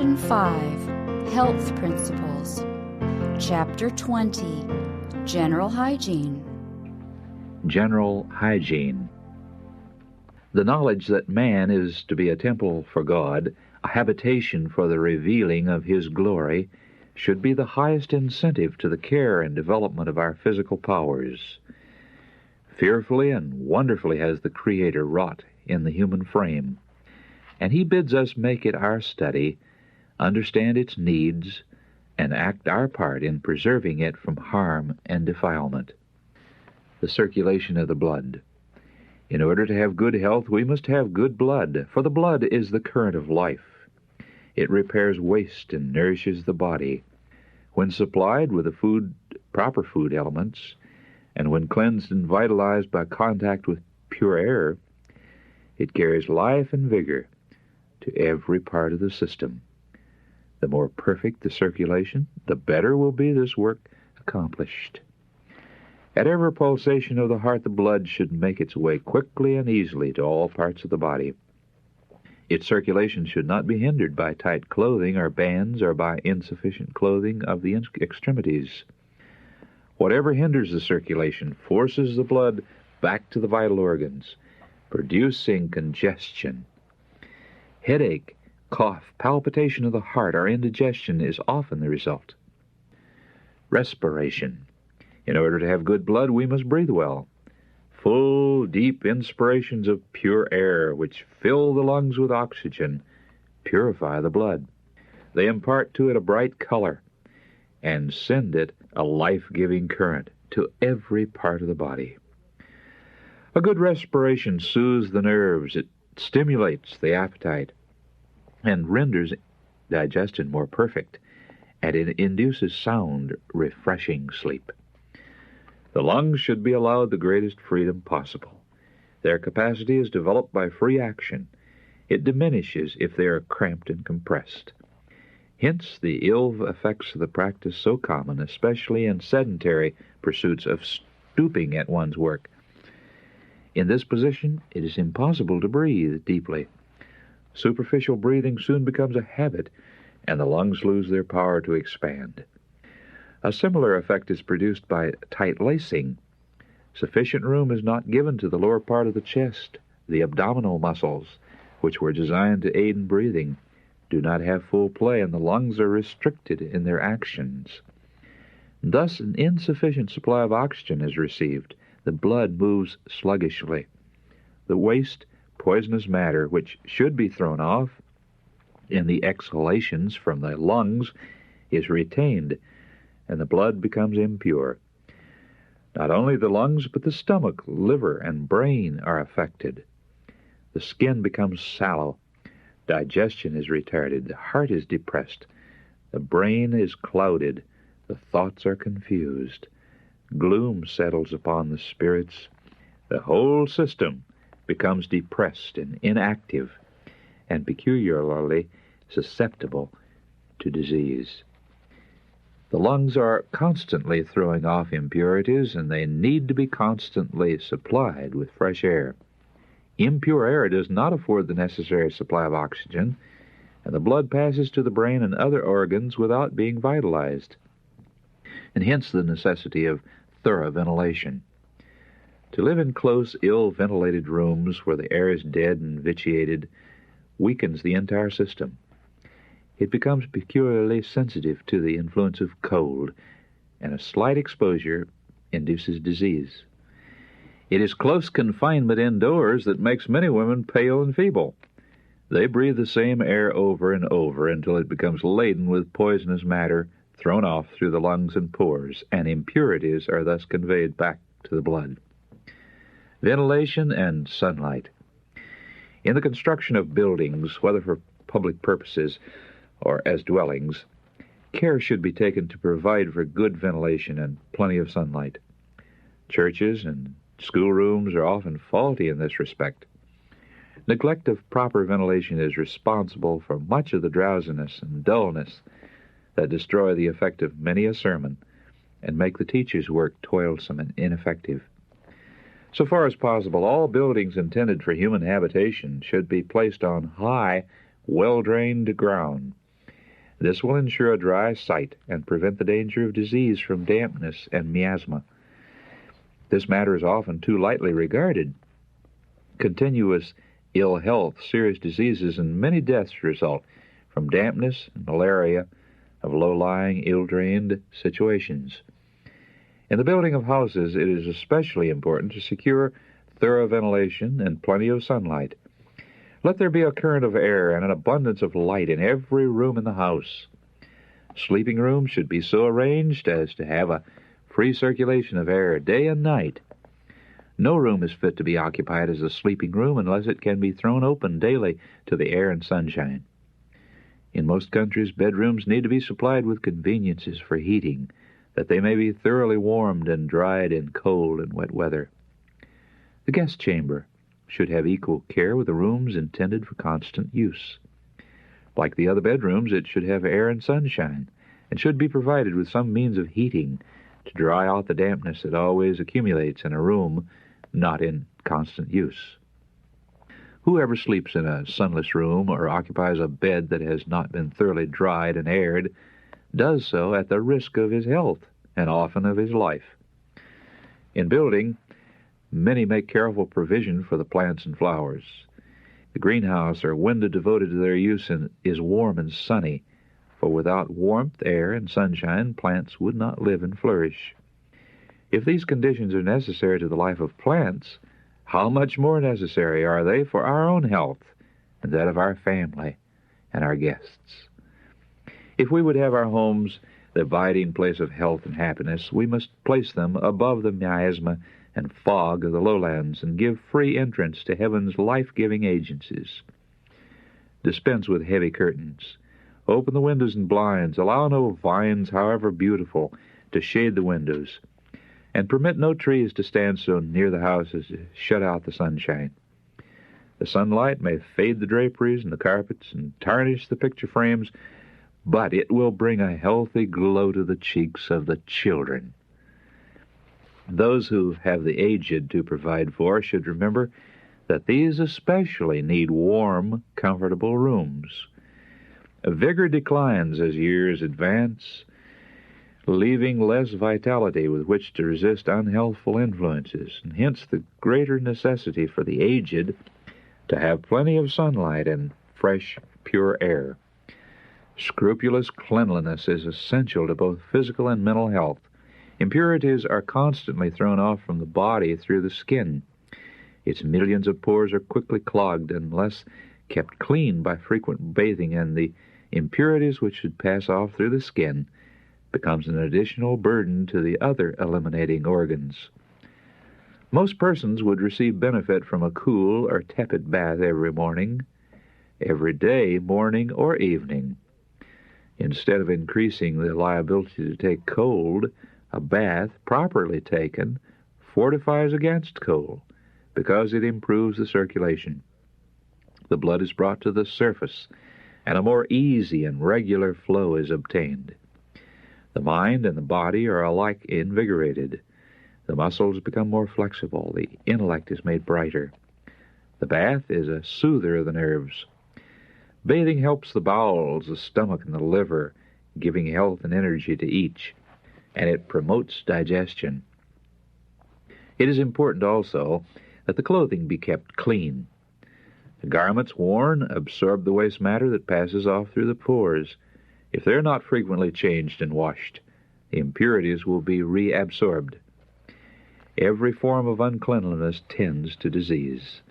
Section 5, Health Principles. Chapter 20, General Hygiene. General Hygiene. The knowledge that man is to be a temple for God, a habitation for the revealing of His glory, should be the highest incentive to the care and development of our physical powers. Fearfully and wonderfully has the Creator wrought in the human frame, and He bids us make it our study, understand its needs, and act our part in preserving it from harm and defilement. The circulation of the blood. In order to have good health, we must have good blood, for the blood is the current of life. It repairs waste and nourishes the body. When supplied with the proper food elements, and when cleansed and vitalized by contact with pure air, it carries life and vigor to every part of the system. The more perfect the circulation, the better will be this work accomplished. At every pulsation of the heart, the blood should make its way quickly and easily to all parts of the body. Its circulation should not be hindered by tight clothing or bands or by insufficient clothing of the extremities. Whatever hinders the circulation forces the blood back to the vital organs, producing congestion. Headache, cough, palpitation of the heart, or indigestion is often the result. Respiration. In order to have good blood, we must breathe well. Full, deep inspirations of pure air, which fill the lungs with oxygen, purify the blood. They impart to it a bright color and send it a life-giving current to every part of the body. A good respiration soothes the nerves. It stimulates the appetite and renders digestion more perfect, and it induces sound, refreshing sleep. The lungs should be allowed the greatest freedom possible. Their capacity is developed by free action. It diminishes if they are cramped and compressed. Hence the ill effects of the practice so common, especially in sedentary pursuits of stooping at one's work. In this position, it is impossible to breathe deeply. Superficial breathing soon becomes a habit, and the lungs lose their power to expand. A similar effect is produced by tight lacing. Sufficient room is not given to the lower part of the chest. The abdominal muscles, which were designed to aid in breathing, do not have full play, and the lungs are restricted in their actions. Thus, an insufficient supply of oxygen is received. The blood moves sluggishly. The waste, poisonous matter, which should be thrown off in the exhalations from the lungs, is retained, and the blood becomes impure. Not only the lungs, but the stomach, liver, and brain are affected. The skin becomes sallow. Digestion is retarded. The heart is depressed. The brain is clouded. The thoughts are confused. Gloom settles upon the spirits. The whole system becomes depressed and inactive, and peculiarly susceptible to disease. The lungs are constantly throwing off impurities, and they need to be constantly supplied with fresh air. Impure air does not afford the necessary supply of oxygen, and the blood passes to the brain and other organs without being vitalized, and hence the necessity of thorough ventilation. To live in close, ill-ventilated rooms where the air is dead and vitiated weakens the entire system. It becomes peculiarly sensitive to the influence of cold, and a slight exposure induces disease. It is close confinement indoors that makes many women pale and feeble. They breathe the same air over and over until it becomes laden with poisonous matter thrown off through the lungs and pores, and impurities are thus conveyed back to the blood. Ventilation and sunlight. In the construction of buildings, whether for public purposes or as dwellings, care should be taken to provide for good ventilation and plenty of sunlight. Churches and schoolrooms are often faulty in this respect. Neglect of proper ventilation is responsible for much of the drowsiness and dullness that destroy the effect of many a sermon and make the teacher's work toilsome and ineffective. So far as possible, all buildings intended for human habitation should be placed on high, well-drained ground. This will ensure a dry site and prevent the danger of disease from dampness and miasma. This matter is often too lightly regarded. Continuous ill health, serious diseases, and many deaths result from dampness and malaria of low-lying, ill-drained situations. In the building of houses, it is especially important to secure thorough ventilation and plenty of sunlight. Let there be a current of air and an abundance of light in every room in the house. Sleeping rooms should be so arranged as to have a free circulation of air day and night. No room is fit to be occupied as a sleeping room unless it can be thrown open daily to the air and sunshine. In most countries, bedrooms need to be supplied with conveniences for heating, that they may be thoroughly warmed and dried in cold and wet weather. The guest chamber should have equal care with the rooms intended for constant use. Like the other bedrooms, it should have air and sunshine, and should be provided with some means of heating to dry out the dampness that always accumulates in a room not in constant use. Whoever sleeps in a sunless room or occupies a bed that has not been thoroughly dried and aired does so at the risk of his health and often of his life. In building, many make careful provision for the plants and flowers. The greenhouse or window devoted to their use is warm and sunny, for without warmth, air, and sunshine, plants would not live and flourish. If these conditions are necessary to the life of plants, how much more necessary are they for our own health and that of our family and our guests? If we would have our homes the abiding place of health and happiness, we must place them above the miasma and fog of the lowlands and give free entrance to heaven's life-giving agencies. Dispense with heavy curtains. Open the windows and blinds. Allow no vines, however beautiful, to shade the windows. And permit no trees to stand so near the house as to shut out the sunshine. The sunlight may fade the draperies and the carpets and tarnish the picture frames, but it will bring a healthy glow to the cheeks of the children. Those who have the aged to provide for should remember that these especially need warm, comfortable rooms. Vigor declines as years advance, leaving less vitality with which to resist unhealthful influences, and hence the greater necessity for the aged to have plenty of sunlight and fresh, pure air. Scrupulous cleanliness is essential to both physical and mental health. Impurities are constantly thrown off from the body through the skin. Its millions of pores are quickly clogged unless kept clean by frequent bathing, and the impurities which should pass off through the skin becomes an additional burden to the other eliminating organs. Most persons would receive benefit from a cool or tepid bath every morning, every day, morning or evening. Instead of increasing the liability to take cold, a bath, properly taken, fortifies against cold because it improves the circulation. The blood is brought to the surface, and a more easy and regular flow is obtained. The mind and the body are alike invigorated. The muscles become more flexible. The intellect is made brighter. The bath is a soother of the nerves. Bathing helps the bowels, the stomach, and the liver, giving health and energy to each, and it promotes digestion. It is important also that the clothing be kept clean. The garments worn absorb the waste matter that passes off through the pores. If they are not frequently changed and washed, the impurities will be reabsorbed. Every form of uncleanliness tends to disease.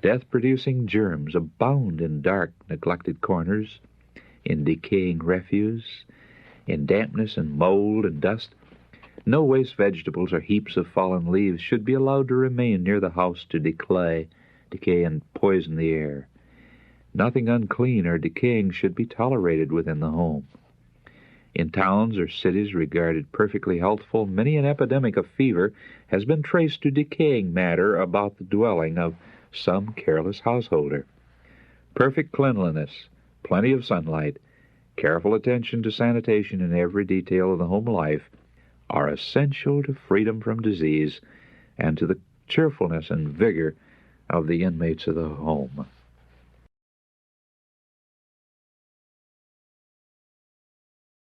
Death-producing germs abound in dark, neglected corners, in decaying refuse, in dampness and mold and dust. No waste vegetables or heaps of fallen leaves should be allowed to remain near the house to decay and poison the air. Nothing unclean or decaying should be tolerated within the home. In towns or cities regarded perfectly healthful, many an epidemic of fever has been traced to decaying matter about the dwelling of some careless householder. Perfect cleanliness, plenty of sunlight, careful attention to sanitation in every detail of the home life are essential to freedom from disease and to the cheerfulness and vigor of the inmates of the home.